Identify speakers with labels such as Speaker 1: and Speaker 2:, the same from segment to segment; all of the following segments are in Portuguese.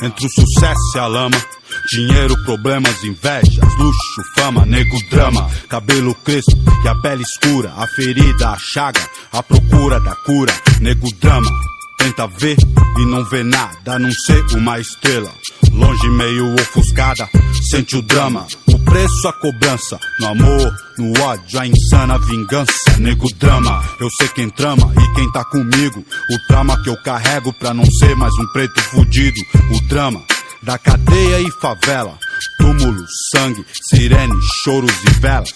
Speaker 1: entre o sucesso e a lama. Dinheiro, problemas, invejas, luxo, fama, nego, drama. Cabelo crespo e a pele escura, a ferida, a chaga, a procura da cura, nego, drama. Tenta ver e não vê nada, a não ser uma estrela longe, meio ofuscada, sente o drama. O preço, a cobrança, no amor, no ódio, a insana vingança, nego, drama. Eu sei quem trama e quem tá comigo. O trauma que eu carrego pra não ser mais um preto fudido. O drama da cadeia e favela, túmulo, sangue, sirene, choros e velas.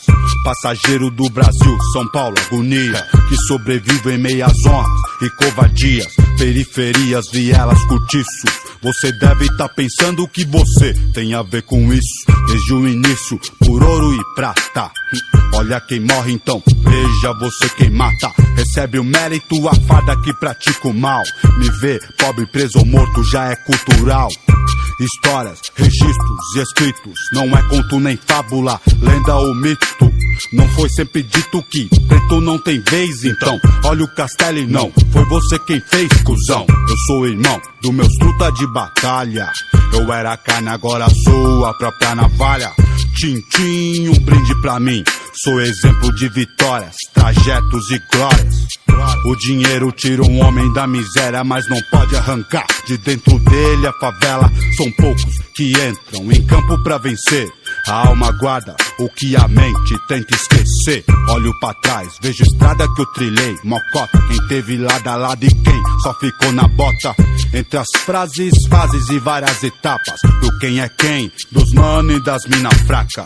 Speaker 1: Passageiro do Brasil, São Paulo, agonia, que sobrevive em meias honras e covardias. Periferias, vielas, cortiços. Você deve estar pensando que você tem a ver com isso. Desde o início, por ouro e prata. Olha quem morre então, veja você quem mata. Recebe o mérito, a farda que pratica o mal. Me ver pobre, preso ou morto já é cultural. Histórias, registros e escritos, não é conto nem fábula, lenda ou mito. Não foi sempre dito que preto não tem vez, então olha o castelo e não foi você quem fez, cuzão. Eu sou irmão dos meus truta de batalha. Eu era carne, agora sou a própria navalha. Tintim, um brinde pra mim. Sou exemplo de vitórias, trajetos e glórias. O dinheiro tira um homem da miséria, mas não pode arrancar de dentro dele a favela. São poucos que entram em campo pra vencer. A alma guarda o que a mente tenta esquecer. Olho pra trás, vejo estrada que eu trilhei. Mocota, quem teve lado a lado e quem só ficou na bota. Entre as frases, fases e várias etapas. Do quem é quem, dos mano e das mina fraca.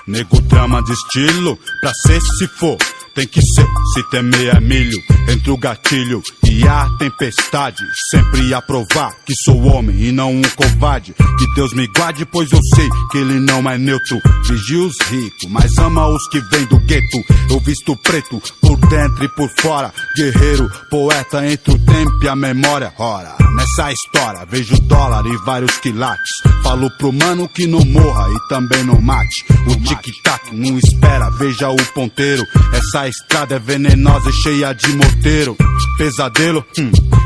Speaker 1: Nego, drama de estilo, pra ser se for. Tem que ser, se temer é milho. Entre o gatilho e a tempestade, sempre a provar que sou homem e não um covarde. Que Deus me guarde, pois eu sei que ele não é neutro. Vigia os ricos, mas ama os que vêm do gueto. Eu visto preto, por dentro e por fora. Guerreiro, poeta entre o tempo e a memória. Ora, nessa história vejo dólar e vários quilates. Falo pro mano que não morra e também não mate. O tic-tac não espera, veja o ponteiro. Essa estrada é venenosa e cheia de morteiro. Pesadelo,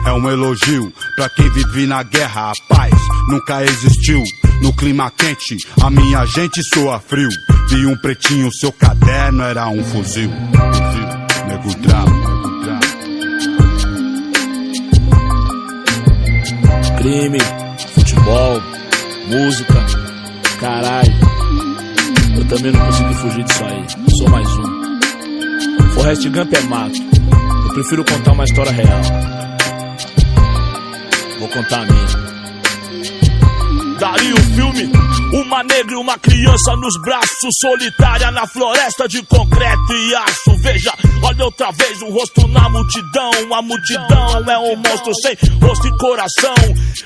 Speaker 1: é um elogio pra quem vive na guerra. A paz nunca existiu. No clima quente, a minha gente soa frio. Vi um pretinho, seu caderno era um fuzil. Nego, drama.
Speaker 2: Crime, futebol, música, caralho. Eu também não consegui fugir disso aí, sou mais um. Forrest Gump é mato, eu prefiro contar uma história real. Vou contar a minha. Daria o filme, uma negra e uma criança nos braços, solitária na floresta de concreto e aço. Veja, olha outra vez o rosto na multidão. A multidão é um monstro sem rosto e coração.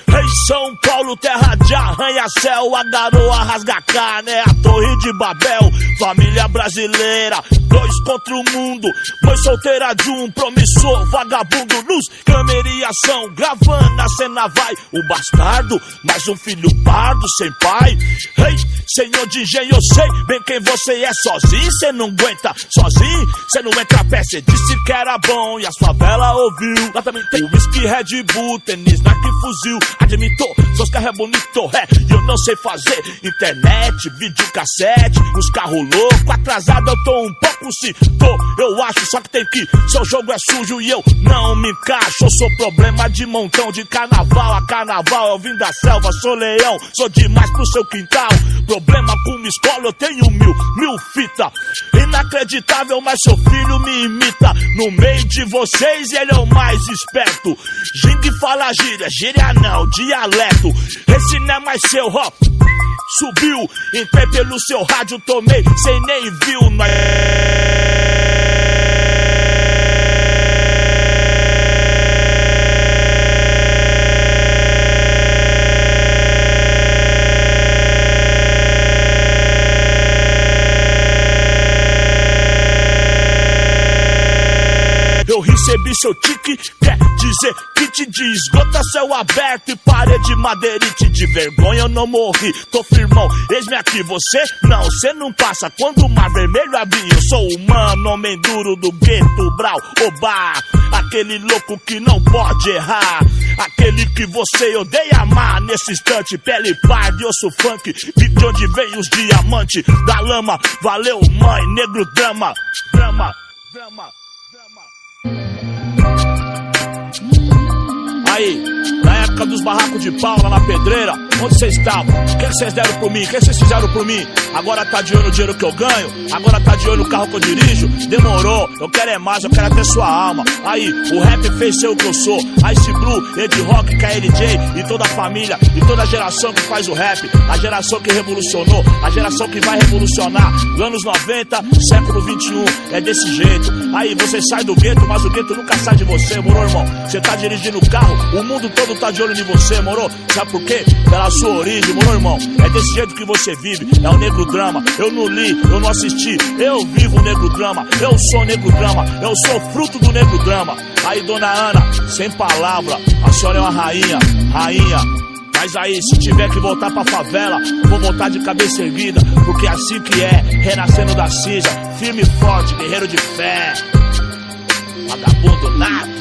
Speaker 2: Rei São Paulo, terra de arranha-céu. A garoa rasga carne, é a torre de Babel. Família brasileira, dois contra o mundo. Mãe solteira de um promissor vagabundo. Luz, câmera e ação, gravando a cena vai. O bastardo, mais um filho pardo sem pai. Ei, senhor de engenho, eu sei bem quem você é. Sozinho cê não aguenta, sozinho cê não entra a pé. Cê disse que era bom e as favelas ouviu. Lá também tem whisky, Red Bull, tênis, Nike, fuzil. Admitou, seus carros é bonito, e eu não sei fazer internet, videocassete, os carros loucos. Atrasado eu tô um pouco, se tô, eu acho. Só que tem que, seu jogo é sujo e eu não me encaixo. Eu sou problema de montão, de carnaval a carnaval. Eu vim da selva, sou leão, sou demais pro seu quintal. Problema com uma escola, eu tenho mil fita. Inacreditável, mas seu filho me imita. No meio de vocês ele é o mais esperto. Ging fala gíria não, dialeto. Esse não é mais seu, ó. Subiu, entrei pelo seu rádio, tomei, cê nem viu, não Eu recebi seu tique, dizer que te diz, gota céu aberto e parede madeirite. De vergonha eu não morri, tô firmão, eis-me aqui. Você não, cê não passa quando o mar vermelho abrir. Eu sou humano, homem duro do gueto, brau, obá. Aquele louco que não pode errar, aquele que você odeia amar. Nesse instante, pele parda e osso funk, de onde vem os diamantes da lama. Valeu mãe, negro drama, drama, drama, drama. Aí, na época dos barracos de pau lá na pedreira, onde vocês estavam? O que vocês deram por mim? O que vocês fizeram por mim? Agora tá de olho no dinheiro que eu ganho? Agora tá de olho no carro que eu dirijo? Demorou, eu quero é mais, eu quero até sua alma. Aí, o rap fez ser o que eu sou. Ice Blue, Ed Rock, KLJ e toda a família e toda a geração que faz o rap. A geração que revolucionou, a geração que vai revolucionar. Anos 90, século 21, é desse jeito. Aí, você sai do gueto, mas o gueto nunca sai de você, moro, irmão? Você tá dirigindo o carro, o mundo todo tá de olho em você, moro? Sabe por quê? Pela sua origem, moro, irmão? É desse jeito que você vive, é o negro drama. Eu não li, eu não assisti, eu vivo o negro drama. Eu sou negro drama, eu sou fruto do negro drama. Aí, dona Ana, sem palavra, a senhora é uma rainha, rainha. Mas aí, se tiver que voltar pra favela, vou voltar de cabeça erguida, porque é assim que é, renascendo da cinza, firme e forte, guerreiro de fé. Vagabundo nada.